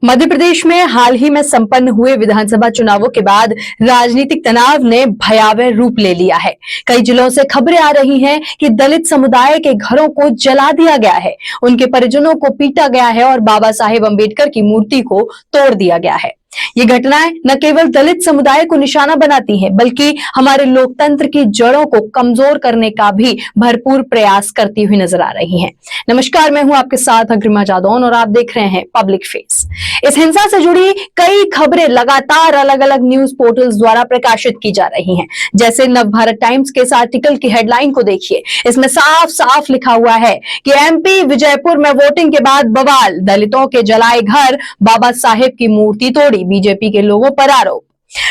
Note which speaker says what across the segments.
Speaker 1: मध्य प्रदेश में हाल ही में संपन्न हुए विधानसभा चुनावों के बाद राजनीतिक तनाव ने भयावह रूप ले लिया है। कई जिलों से खबरें आ रही हैं कि दलित समुदाय के घरों को जला दिया गया है, उनके परिजनों को पीटा गया है और बाबा साहेब अंबेडकर की मूर्ति को तोड़ दिया गया है। ये घटनाएं न केवल दलित समुदाय को निशाना बनाती हैं, बल्कि हमारे लोकतंत्र की जड़ों को कमजोर करने का भी भरपूर प्रयास करती हुई नजर आ रही हैं। नमस्कार, मैं हूं आपके साथ अग्रिमा जादौन और आप देख रहे हैं पब्लिक फेस। इस हिंसा से जुड़ी कई खबरें लगातार अलग अलग न्यूज पोर्टल्स द्वारा प्रकाशित की जा रही हैं। जैसे नवभारत टाइम्स के इस आर्टिकल की हेडलाइन को देखिए, इसमें साफ साफ लिखा हुआ है कि एमपी विजयपुर में वोटिंग के बाद बवाल, दलितों के जलाए घर, बाबा साहेब की मूर्ति तोड़ी, बीजेपी के लोगों पर आरोप।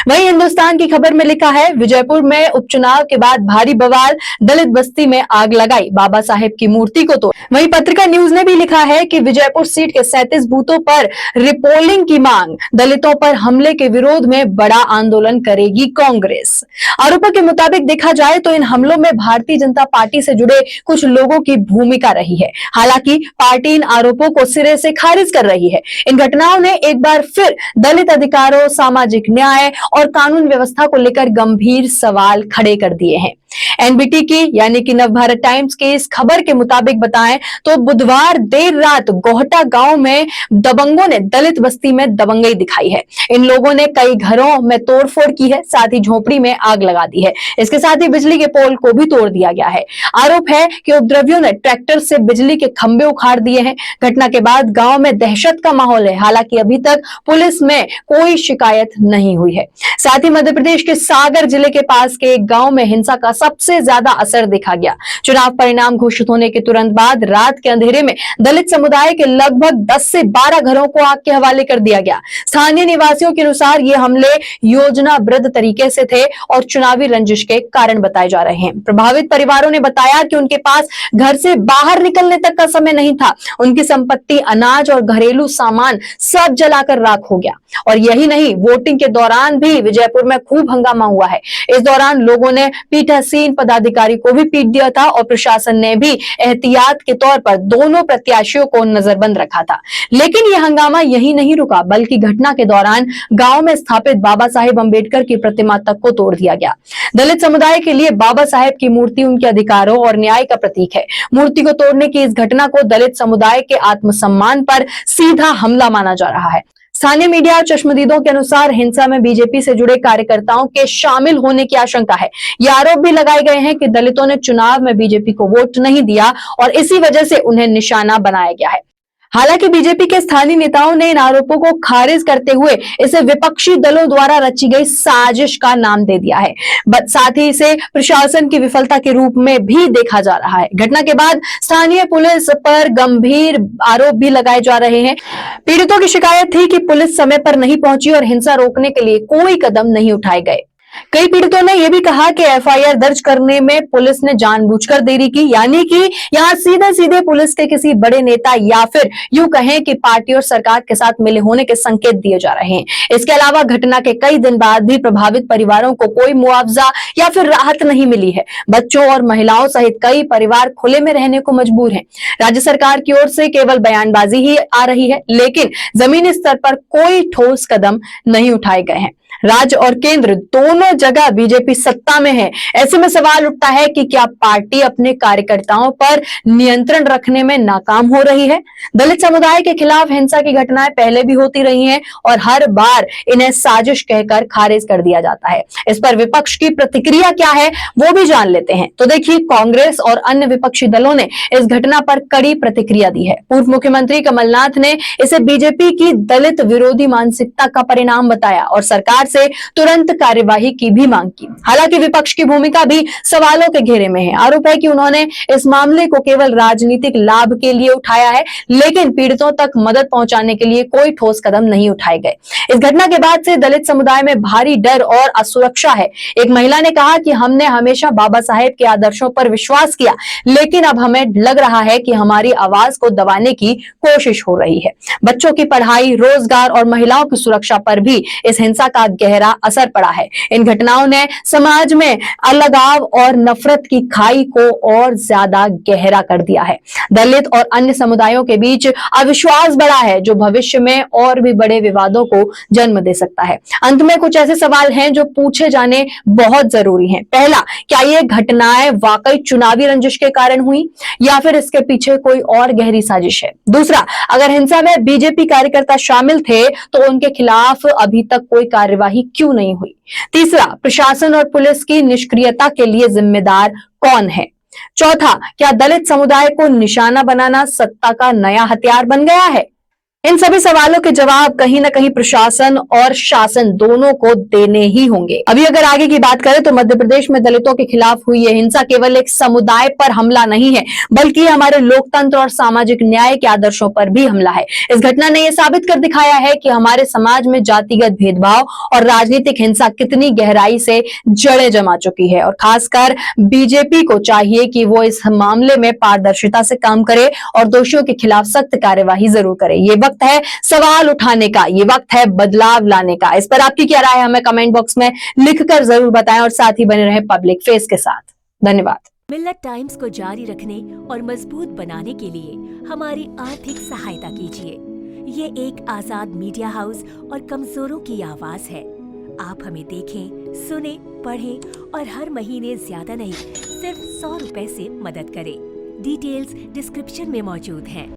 Speaker 1: वहीं हिंदुस्तान की खबर में लिखा है, विजयपुर में उपचुनाव के बाद भारी बवाल, दलित बस्ती में आग लगाई, बाबा साहेब की मूर्ति को तोड़। वहीं पत्रिका न्यूज ने भी लिखा है कि विजयपुर सीट के 37 बूथों पर रिपोलिंग की मांग, दलितों पर हमले के विरोध में बड़ा आंदोलन करेगी कांग्रेस। आरोपों के मुताबिक देखा जाए तो इन हमलों में भारतीय जनता पार्टी से जुड़े कुछ लोगों की भूमिका रही है। हालांकि पार्टी इन आरोपों को सिरे से खारिज कर रही है। इन घटनाओं ने एक बार फिर दलित अधिकारों, सामाजिक न्याय और कानून व्यवस्था को लेकर गंभीर सवाल खड़े कर दिए हैं। एनबीटी की यानी कि नवभारत टाइम्स के इस खबर के मुताबिक बताएं तो बुधवार देर रात गोहटा गांव में दबंगों ने दलित बस्ती में दबंगई दिखाई है। इन लोगों ने कई घरों में तोड़फोड़ की है, साथ ही झोपड़ी में आग लगा दी है। इसके साथ ही बिजली के पोल को भी तोड़ दिया गया है। आरोप है कि उपद्रवियों ने ट्रैक्टर से बिजली के खंभे उखाड़ दिए हैं। घटना के बाद गांव में दहशत का माहौल है। हालांकि अभी तक पुलिस में कोई शिकायत नहीं हुई है। साथ ही मध्य प्रदेश के सागर जिले के पास के एक गांव में हिंसा का सबसे ज्यादा असर देखा गया। चुनाव परिणाम घोषित होने के तुरंत बाद रात के अंधेरे में दलित समुदाय के लगभग 10 से 12 घरों को आग के हवाले कर दिया गया। स्थानीय निवासियों के अनुसार ये हमले योजनाबद्ध तरीके से थे और चुनावी रंजिश के कारण बताए जा रहे हैं। प्रभावित परिवारों ने बताया कि उनके पास घर से बाहर निकलने तक का समय नहीं था। उनकी संपत्ति, अनाज और घरेलू सामान सब जलाकर राख हो गया। और यही नहीं, वोटिंग के दौरान भी विजयपुर में खूब हंगामा हुआ है। इस दौरान लोगों ने पीठासीन पदाधिकारी को भी पीट दिया था और प्रशासन ने भी एहतियात के तौर पर दोनों प्रत्याशियों को नजरबंद रखा था। लेकिन यह हंगामा यही नहीं रुका, बल्कि घटना के दौरान गांव में स्थापित बाबा साहेब अंबेडकर की प्रतिमा तक को तोड़ दिया गया। दलित समुदाय के लिए बाबा साहेब की मूर्ति उनके अधिकारों और न्याय का प्रतीक है। मूर्ति को तोड़ने की इस घटना को दलित समुदाय के आत्मसम्मान पर सीधा हमला माना जा रहा है। स्थानीय मीडिया और चश्मदीदों के अनुसार हिंसा में बीजेपी से जुड़े कार्यकर्ताओं के शामिल होने की आशंका है। ये आरोप भी लगाए गए हैं कि दलितों ने चुनाव में बीजेपी को वोट नहीं दिया और इसी वजह से उन्हें निशाना बनाया गया है। हालांकि बीजेपी के स्थानीय नेताओं ने इन आरोपों को खारिज करते हुए इसे विपक्षी दलों द्वारा रची गई साजिश का नाम दे दिया है। साथ ही इसे प्रशासन की विफलता के रूप में भी देखा जा रहा है। घटना के बाद स्थानीय पुलिस पर गंभीर आरोप भी लगाए जा रहे हैं। पीड़ितों की शिकायत थी कि पुलिस समय पर नहीं पहुंची और हिंसा रोकने के लिए कोई कदम नहीं उठाए गए। कई पीड़ितों ने यह भी कहा कि एफआईआर दर्ज करने में पुलिस ने जानबूझकर देरी की, यानी कि यहां सीधे सीधे पुलिस के किसी बड़े नेता या फिर यूं कहें कि पार्टी और सरकार के साथ मिले होने के संकेत दिए जा रहे हैं। इसके अलावा घटना के कई दिन बाद भी प्रभावित परिवारों को कोई मुआवजा या फिर राहत नहीं मिली है। बच्चों और महिलाओं सहित कई परिवार खुले में रहने को मजबूर हैं। राज्य सरकार की ओर से केवल बयानबाजी ही आ रही है, लेकिन जमीनी स्तर पर कोई ठोस कदम नहीं उठाए गए हैं। राज्य और केंद्र दोनों जगह बीजेपी सत्ता में है। ऐसे में सवाल उठता है कि क्या पार्टी अपने कार्यकर्ताओं पर नियंत्रण रखने में नाकाम हो रही है? दलित समुदाय के खिलाफ हिंसा की घटनाएं पहले भी होती रही हैं और हर बार इन्हें साजिश कहकर खारिज कर दिया जाता है। इस पर विपक्ष की प्रतिक्रिया क्या है वो भी जान लेते हैं। तो देखिए, कांग्रेस और अन्य विपक्षी दलों ने इस घटना पर कड़ी प्रतिक्रिया दी है। पूर्व मुख्यमंत्री कमलनाथ ने इसे बीजेपी की दलित विरोधी मानसिकता का परिणाम बताया और सरकार से तुरंत कार्यवाही की भी मांग की। हालांकि विपक्ष की भूमिका भी सवालों के घेरे में है। आरोप है कि उन्होंने इस मामले को केवल राजनीतिक लाभ के लिए उठाया है, लेकिन पीड़ितों तक मदद पहुंचाने के लिए कोई ठोस कदम नहीं उठाए गए। इस घटना के बाद से दलित समुदाय में भारी डर और असुरक्षा है। एक महिला ने कहा कि हमने हमेशा बाबा साहेब के आदर्शों पर विश्वास किया, लेकिन अब हमें लग रहा है कि हमारी आवाज को दबाने की कोशिश हो रही है। बच्चों की पढ़ाई, रोजगार और महिलाओं की सुरक्षा पर भी इस हिंसा का गहरा असर पड़ा है। इन घटनाओं ने समाज में अलगाव और नफरत की खाई को और ज्यादा गहरा कर दिया है। दलित और अन्य समुदायों के बीच अविश्वास बढ़ा है, जो भविष्य में और भी बड़े विवादों को जन्म दे सकता है। अंत में कुछ ऐसे सवाल हैं जो पूछे जाने बहुत जरूरी हैं। पहला, क्या ये घटनाएं वाकई चुनावी रंजिश के कारण हुई या फिर इसके पीछे कोई और गहरी साजिश है? दूसरा, अगर हिंसा में बीजेपी कार्यकर्ता शामिल थे तो उनके खिलाफ अभी तक कोई कार्यवाही क्यों नहीं हुई? तीसरा, प्रशासन और पुलिस की निष्क्रियता के लिए जिम्मेदार कौन है? चौथा, क्या दलित समुदाय को निशाना बनाना सत्ता का नया हथियार बन गया है? इन सभी सवालों के जवाब कहीं ना कहीं प्रशासन और शासन दोनों को देने ही होंगे। अभी अगर आगे की बात करें तो मध्य प्रदेश में दलितों के खिलाफ हुई यह हिंसा केवल एक समुदाय पर हमला नहीं है, बल्कि हमारे लोकतंत्र और सामाजिक न्याय के आदर्शों पर भी हमला है। इस घटना ने यह साबित कर दिखाया है कि हमारे समाज में जातिगत भेदभाव और राजनीतिक हिंसा कितनी गहराई से जड़ें जमा चुकी है, और खासकर बीजेपी को चाहिए कि वो इस मामले में पारदर्शिता से काम करे और दोषियों के खिलाफ सख्त कार्यवाही जरूर करे। ये वक्त है सवाल उठाने का, ये वक्त है बदलाव लाने का। इस पर आपकी क्या राय है हमें कमेंट बॉक्स में लिखकर जरूर बताएं और साथ ही बने रहे पब्लिक फेस के साथ। धन्यवाद।
Speaker 2: मिल्लत टाइम्स को जारी रखने और मजबूत बनाने के लिए हमारी आर्थिक सहायता कीजिए। ये एक आजाद मीडिया हाउस और कमजोरों की आवाज है। आप हमें देखें, सुने, पढ़ें और हर महीने ज्यादा नहीं, सिर्फ 100 रुपए से मदद करें। डिटेल्स डिस्क्रिप्शन में मौजूद हैं।